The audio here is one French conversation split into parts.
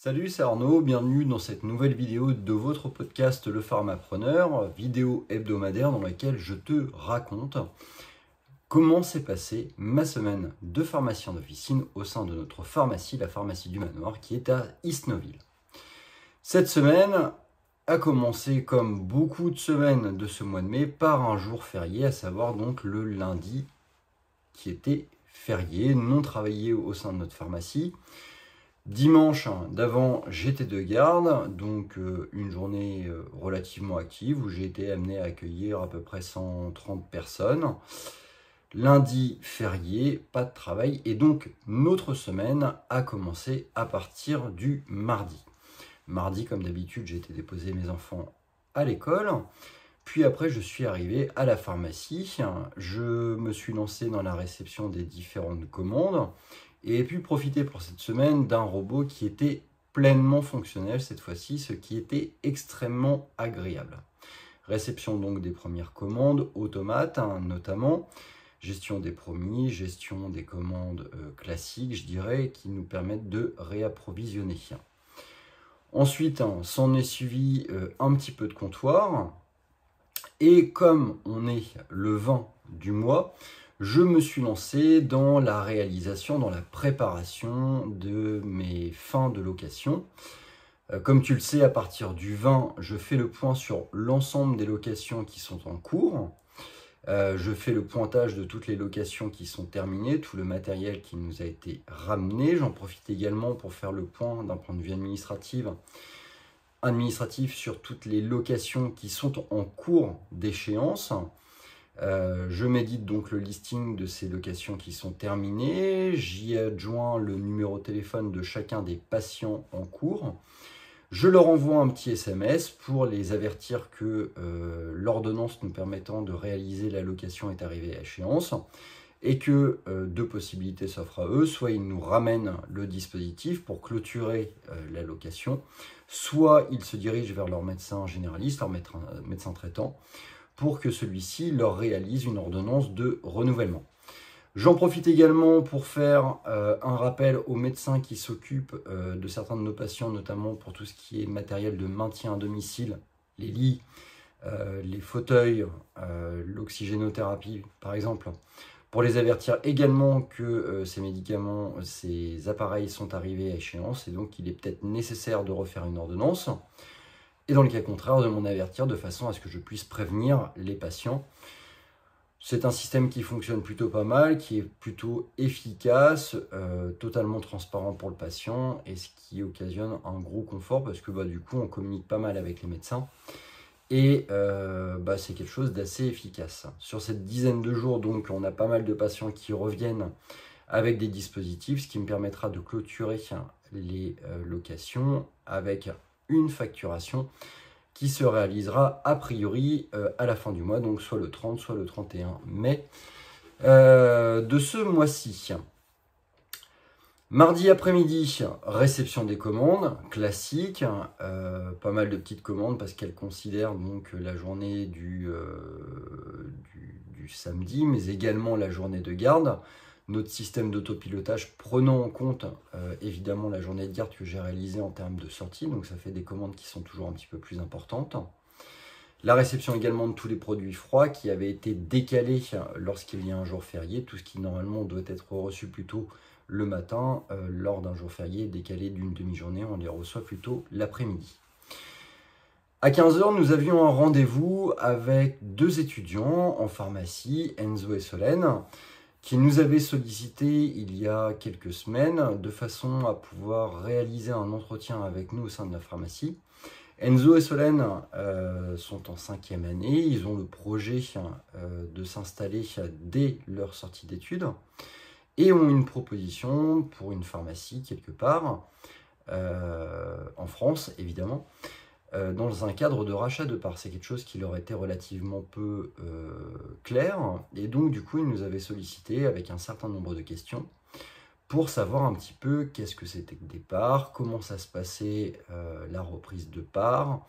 Salut, c'est Arnaud, bienvenue dans cette nouvelle vidéo de votre podcast Le Pharmapreneur, vidéo hebdomadaire dans laquelle je te raconte comment s'est passée ma semaine de pharmacien d'officine au sein de notre pharmacie, la pharmacie du Manoir, qui est à Isnoville. Cette semaine a commencé, comme beaucoup de semaines de ce mois de mai, par un jour férié, à savoir donc le lundi, qui était férié, non travaillé au sein de notre pharmacie. Dimanche d'avant, j'étais de garde, donc une journée relativement active où j'ai été amené à accueillir à peu près 130 personnes. Lundi, férié, pas de travail, et donc notre semaine a commencé à partir du mardi. Mardi, comme d'habitude, j'ai été déposer mes enfants à l'école. Puis après, je suis arrivé à la pharmacie. Je me suis lancé dans la réception des différentes commandes et ai pu profiter pour cette semaine d'un robot qui était pleinement fonctionnel cette fois-ci, ce qui était extrêmement agréable. Réception donc des premières commandes, automates notamment, gestion des promis, gestion des commandes classiques, je dirais, qui nous permettent de réapprovisionner. Ensuite, s'en est suivi un petit peu de comptoir. Et comme on est le 20 du mois, je me suis lancé dans la réalisation, dans la préparation de mes fins de location. Comme tu le sais, à partir du 20, je fais le point sur l'ensemble des locations qui sont en cours. Je fais le pointage de toutes les locations qui sont terminées, tout le matériel qui nous a été ramené. J'en profite également pour faire le point d'un point de vue administratif sur toutes les locations qui sont en cours d'échéance. Je médite donc le listing de ces locations qui sont terminées. J'y adjoins le numéro de téléphone de chacun des patients en cours. Je leur envoie un petit SMS pour les avertir que l'ordonnance nous permettant de réaliser la location est arrivée à échéance et que deux possibilités s'offrent à eux. Soit ils nous ramènent le dispositif pour clôturer la location, soit ils se dirigent vers leur médecin généraliste, leur médecin traitant, pour que celui-ci leur réalise une ordonnance de renouvellement. J'en profite également pour faire un rappel aux médecins qui s'occupent de certains de nos patients, notamment pour tout ce qui est matériel de maintien à domicile, les lits, les fauteuils, l'oxygénothérapie par exemple, pour les avertir également que ces médicaments, ces appareils sont arrivés à échéance et donc il est peut-être nécessaire de refaire une ordonnance. Et dans le cas contraire, de m'en avertir de façon à ce que je puisse prévenir les patients. C'est un système qui fonctionne plutôt pas mal, qui est plutôt efficace, totalement transparent pour le patient et ce qui occasionne un gros confort parce que du coup on communique pas mal avec les médecins et c'est quelque chose d'assez efficace. Sur cette dizaine de jours, donc, on a pas mal de patients qui reviennent avec des dispositifs, ce qui me permettra de clôturer les locations avec une facturation qui se réalisera a priori à la fin du mois, donc soit le 30, soit le 31 mai de ce mois-ci. Mardi après-midi, réception des commandes, classique, pas mal de petites commandes parce qu'elles considèrent donc la journée du samedi, mais également la journée de garde. Notre système d'autopilotage prenant en compte évidemment la journée de garde que j'ai réalisée en termes de sortie, donc ça fait des commandes qui sont toujours un petit peu plus importantes. La réception également de tous les produits froids qui avaient été décalés lorsqu'il y a un jour férié, tout ce qui normalement doit être reçu plutôt le matin, lors d'un jour férié décalé d'une demi-journée, on les reçoit plutôt l'après-midi. À 15 h, nous avions un rendez-vous avec deux étudiants en pharmacie, Enzo et Solène, qui nous avaient sollicité il y a quelques semaines de façon à pouvoir réaliser un entretien avec nous au sein de la pharmacie. Enzo et Solène sont en 5e année, ils ont le projet de s'installer dès leur sortie d'études et ont une proposition pour une pharmacie quelque part, en France évidemment, dans un cadre de rachat de parts. C'est quelque chose qui leur était relativement peu clair, et donc du coup ils nous avaient sollicité avec un certain nombre de questions pour savoir un petit peu qu'est-ce que c'était que des parts, comment ça se passait la reprise de parts,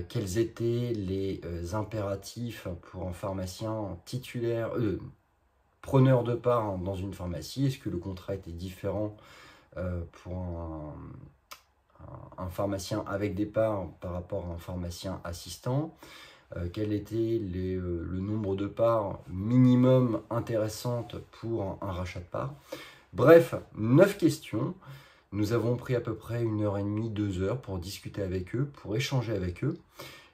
quels étaient les impératifs pour un pharmacien titulaire, preneur de parts dans une pharmacie, est-ce que le contrat était différent pour un pharmacien avec des parts par rapport à un pharmacien assistant, quel était le nombre de parts minimum intéressantes pour un rachat de parts. Bref, 9 questions. Nous avons pris à peu près 1h30, 2 heures pour discuter avec eux, pour échanger avec eux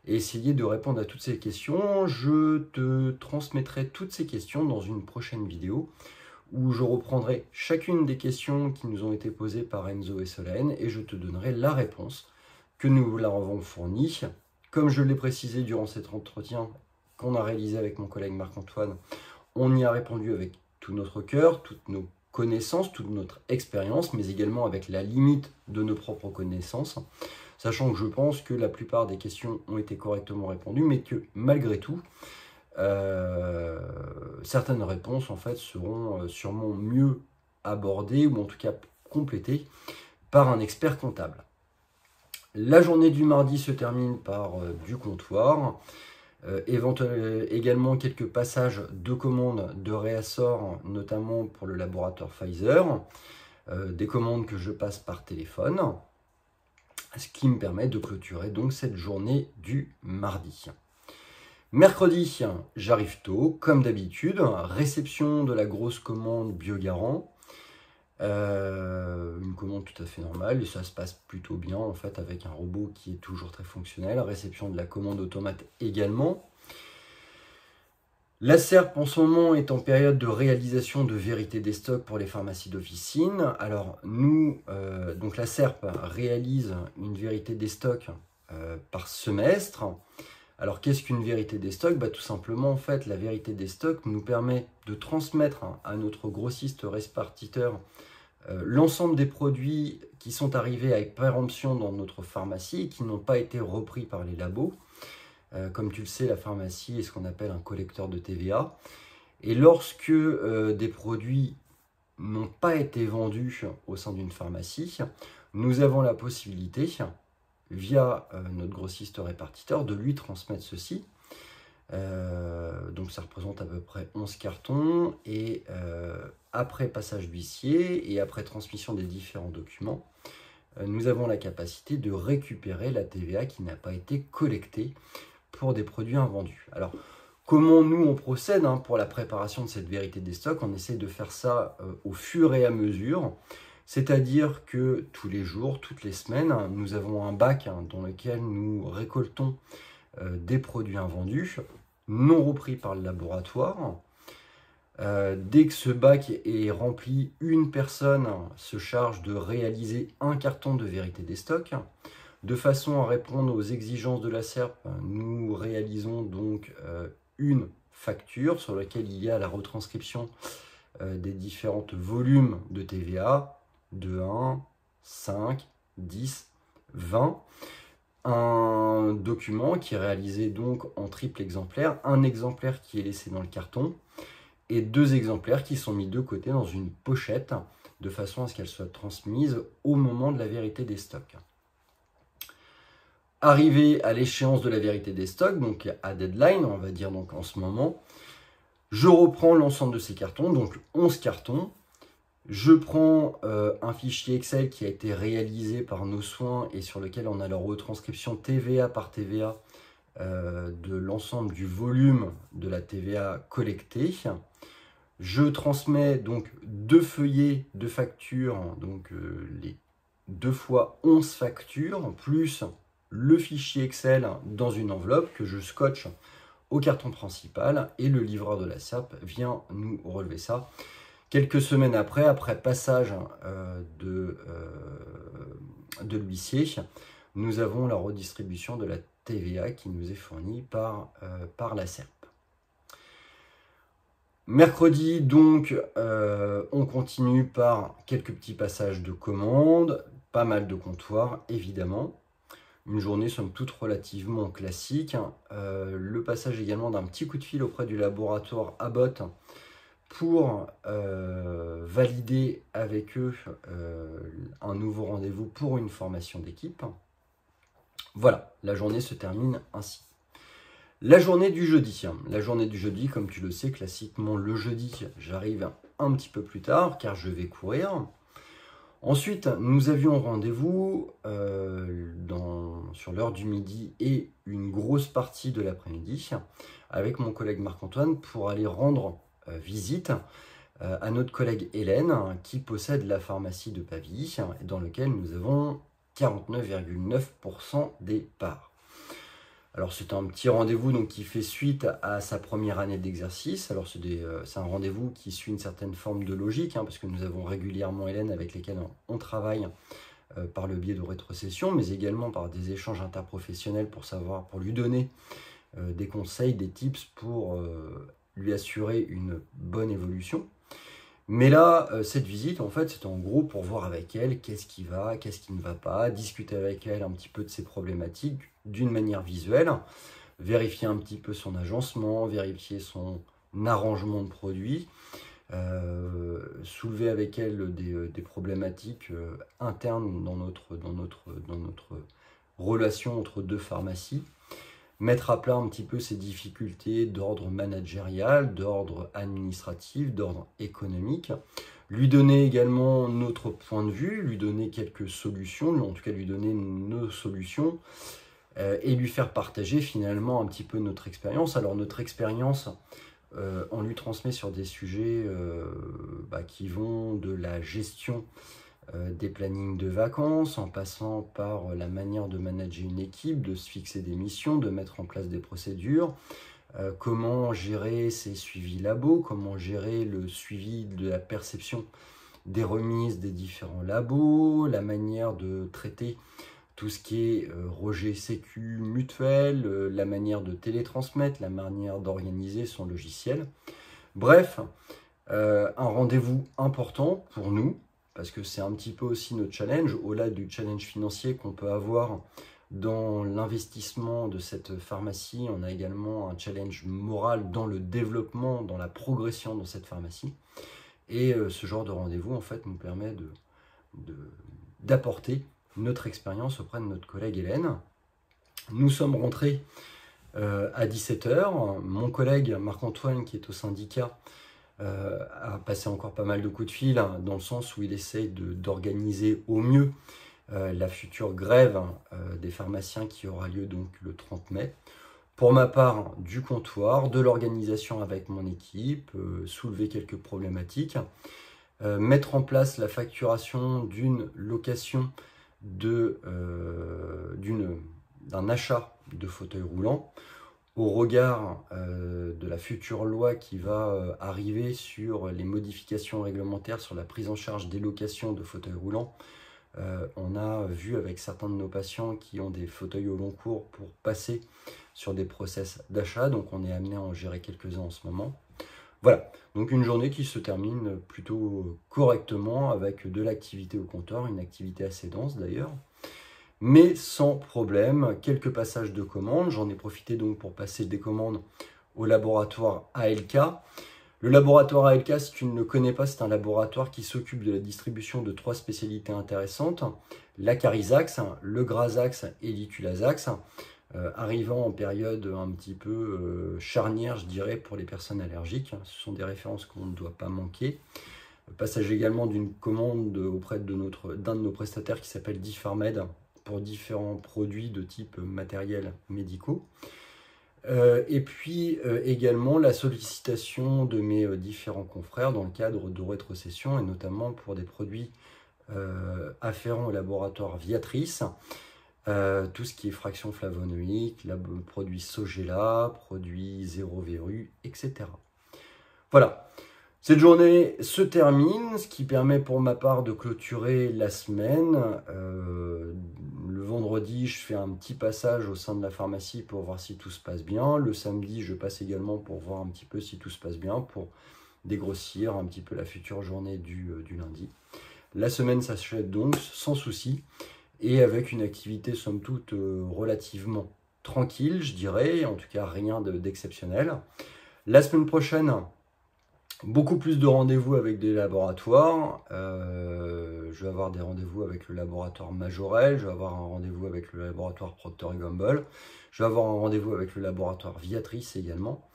et essayer de répondre à toutes ces questions. Je te transmettrai toutes ces questions dans une prochaine vidéo où je reprendrai chacune des questions qui nous ont été posées par Enzo et Solène et je te donnerai la réponse que nous leur avons fournie. Comme je l'ai précisé durant cet entretien qu'on a réalisé avec mon collègue Marc-Antoine, on y a répondu avec tout notre cœur, toutes nos connaissances, toute notre expérience, mais également avec la limite de nos propres connaissances, sachant que je pense que la plupart des questions ont été correctement répondues, mais que malgré tout, certaines réponses en fait seront sûrement mieux abordées ou en tout cas complétées par un expert comptable. La journée du mardi se termine par du comptoir, également quelques passages de commandes de réassort, notamment pour le laboratoire Pfizer, des commandes que je passe par téléphone, ce qui me permet de clôturer donc cette journée du mardi. Mercredi, j'arrive tôt, comme d'habitude, réception de la grosse commande Biogarant, une commande tout à fait normale et ça se passe plutôt bien en fait avec un robot qui est toujours très fonctionnel, réception de la commande automate également. La SERP en ce moment est en période de réalisation de vérité des stocks pour les pharmacies d'officine. Alors nous, donc la SERP réalise une vérité des stocks par semestre. Alors, qu'est-ce qu'une vérité des stocks? Tout simplement, en fait, la vérité des stocks nous permet de transmettre à notre grossiste répartiteur l'ensemble des produits qui sont arrivés avec péremption dans notre pharmacie et qui n'ont pas été repris par les labos. Comme tu le sais, la pharmacie est ce qu'on appelle un collecteur de TVA. Et lorsque des produits n'ont pas été vendus au sein d'une pharmacie, nous avons la possibilité, via notre grossiste répartiteur, de lui transmettre ceci. Donc ça représente à peu près 11 cartons et après passage d'huissier et après transmission des différents documents, nous avons la capacité de récupérer la TVA qui n'a pas été collectée pour des produits invendus. Alors, comment nous on procède pour la préparation de cette vérité des stocks? On essaie de faire ça au fur et à mesure. C'est-à-dire que tous les jours, toutes les semaines, nous avons un bac dans lequel nous récoltons des produits invendus, non repris par le laboratoire. Dès que ce bac est rempli, une personne se charge de réaliser un carton de vérité des stocks. De façon à répondre aux exigences de la SERP, nous réalisons donc une facture sur laquelle il y a la retranscription des différents volumes de TVA, de 1, 5, 10, 20. Un document qui est réalisé donc en triple exemplaire, un exemplaire qui est laissé dans le carton et 2 exemplaires qui sont mis de côté dans une pochette de façon à ce qu'elles soient transmises au moment de la vérité des stocks. Arrivé à l'échéance de la vérité des stocks, donc à deadline, on va dire donc en ce moment, je reprends l'ensemble de ces cartons, donc 11 cartons. Je prends un fichier Excel qui a été réalisé par nos soins et sur lequel on a la retranscription TVA par TVA de l'ensemble du volume de la TVA collectée. Je transmets donc 2 feuillets de factures, donc les 2 fois 11 factures, plus le fichier Excel dans une enveloppe que je scotche au carton principal et le livreur de la SERP vient nous relever ça. Quelques semaines après passage de l'huissier, nous avons la redistribution de la TVA qui nous est fournie par la SERP. Mercredi, donc, on continue par quelques petits passages de commandes, pas mal de comptoirs, évidemment. Une journée, somme toute, relativement classique. Le passage également d'un petit coup de fil auprès du laboratoire Abbott pour valider avec eux un nouveau rendez-vous pour une formation d'équipe. Voilà, la journée se termine ainsi. La journée du jeudi. La journée du jeudi, comme tu le sais, classiquement le jeudi, j'arrive un petit peu plus tard car je vais courir. Ensuite, nous avions rendez-vous sur l'heure du midi et une grosse partie de l'après-midi avec mon collègue Marc-Antoine pour aller rendre visite à notre collègue Hélène qui possède la pharmacie de Pavie dans laquelle nous avons 49,9% des parts. Alors c'est un petit rendez-vous donc qui fait suite à sa première année d'exercice. Alors c'est un rendez-vous qui suit une certaine forme de logique parce que nous avons régulièrement Hélène avec lesquelles on travaille par le biais de rétrocession, mais également par des échanges interprofessionnels pour lui donner des conseils, des tips pour lui assurer une bonne évolution. Mais là, cette visite, en fait, c'est en gros pour voir avec elle qu'est-ce qui va, qu'est-ce qui ne va pas, discuter avec elle un petit peu de ses problématiques d'une manière visuelle, vérifier un petit peu son agencement, vérifier son arrangement de produits, soulever avec elle des problématiques internes dans notre relation entre deux pharmacies, mettre à plat un petit peu ces difficultés d'ordre managérial, d'ordre administratif, d'ordre économique, lui donner également notre point de vue, lui donner quelques solutions, en tout cas lui donner nos solutions, et lui faire partager finalement un petit peu notre expérience. Alors notre expérience, on lui transmet sur des sujets qui vont de la gestion des plannings de vacances, en passant par la manière de manager une équipe, de se fixer des missions, de mettre en place des procédures, comment gérer ses suivis labos, comment gérer le suivi de la perception des remises des différents labos, la manière de traiter tout ce qui est rejet sécu mutuel, la manière de télétransmettre, la manière d'organiser son logiciel. Bref, un rendez-vous important pour nous, parce que c'est un petit peu aussi notre challenge, au-delà du challenge financier qu'on peut avoir dans l'investissement de cette pharmacie, on a également un challenge moral dans le développement, dans la progression dans cette pharmacie. Et ce genre de rendez-vous, en fait, nous permet d'apporter notre expérience auprès de notre collègue Hélène. Nous sommes rentrés à 17 h. Mon collègue Marc-Antoine, qui est au syndicat, a passé encore pas mal de coups de fil, dans le sens où il essaye d'organiser au mieux la future grève des pharmaciens qui aura lieu donc le 30 mai. Pour ma part, du comptoir, de l'organisation avec mon équipe, soulever quelques problématiques, mettre en place la facturation d'une location d'un achat de fauteuil roulant, au regard de la future loi qui va arriver sur les modifications réglementaires sur la prise en charge des locations de fauteuils roulants. On a vu avec certains de nos patients qui ont des fauteuils au long cours pour passer sur des process d'achat, donc on est amené à en gérer quelques-uns en ce moment. Voilà, donc une journée qui se termine plutôt correctement avec de l'activité au comptoir, une activité assez dense d'ailleurs, mais sans problème. Quelques passages de commandes, j'en ai profité donc pour passer des commandes au laboratoire ALK. Le laboratoire ALK, si tu ne le connais pas, c'est un laboratoire qui s'occupe de la distribution de 3 spécialités intéressantes, l'Acarizax, le Grazax et l'Itulazax, arrivant en période un petit peu charnière, je dirais, pour les personnes allergiques. Ce sont des références qu'on ne doit pas manquer. Passage également d'une commande auprès d'un de nos prestataires qui s'appelle Diffarmed pour différents produits de type matériel médicaux. Et puis également la sollicitation de mes différents confrères dans le cadre de rétrocession et notamment pour des produits afférents au laboratoire Viatris, tout ce qui est fraction flavonoïque, produits Sogela, produits zéro verrue, etc. Voilà. Cette journée se termine, ce qui permet pour ma part de clôturer la semaine. Le vendredi, je fais un petit passage au sein de la pharmacie pour voir si tout se passe bien. Le samedi, je passe également pour voir un petit peu si tout se passe bien, pour dégrossir un petit peu la future journée du lundi. La semaine s'achève donc sans souci et avec une activité somme toute relativement tranquille, je dirais, en tout cas rien d'exceptionnel. La semaine prochaine, beaucoup plus de rendez-vous avec des laboratoires. Je vais avoir des rendez-vous avec le laboratoire Majorel, je vais avoir un rendez-vous avec le laboratoire Procter & Gamble, je vais avoir un rendez-vous avec le laboratoire Viatris également.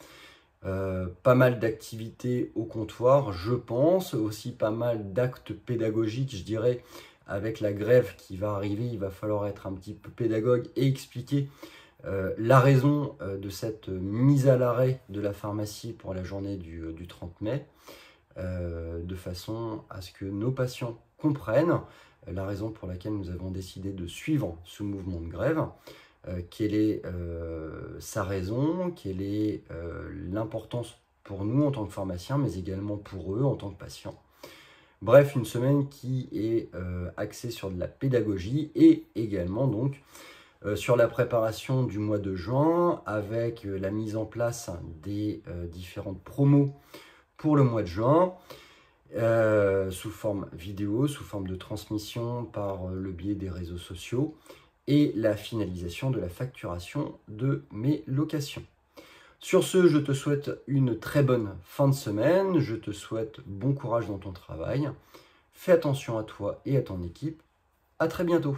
Pas mal d'activités au comptoir, je pense, aussi pas mal d'actes pédagogiques, je dirais, avec la grève qui va arriver, il va falloir être un petit peu pédagogue et expliquer la raison de cette mise à l'arrêt de la pharmacie pour la journée du 30 mai, de façon à ce que nos patients comprennent la raison pour laquelle nous avons décidé de suivre ce mouvement de grève, quelle est sa raison, quelle est l'importance pour nous en tant que pharmaciens, mais également pour eux en tant que patients. Bref, une semaine qui est axée sur de la pédagogie et également donc sur la préparation du mois de juin avec la mise en place des différentes promos pour le mois de juin sous forme vidéo, sous forme de transmission par le biais des réseaux sociaux et la finalisation de la facturation de mes locations. Sur ce, je te souhaite une très bonne fin de semaine, je te souhaite bon courage dans ton travail, fais attention à toi et à ton équipe, à très bientôt.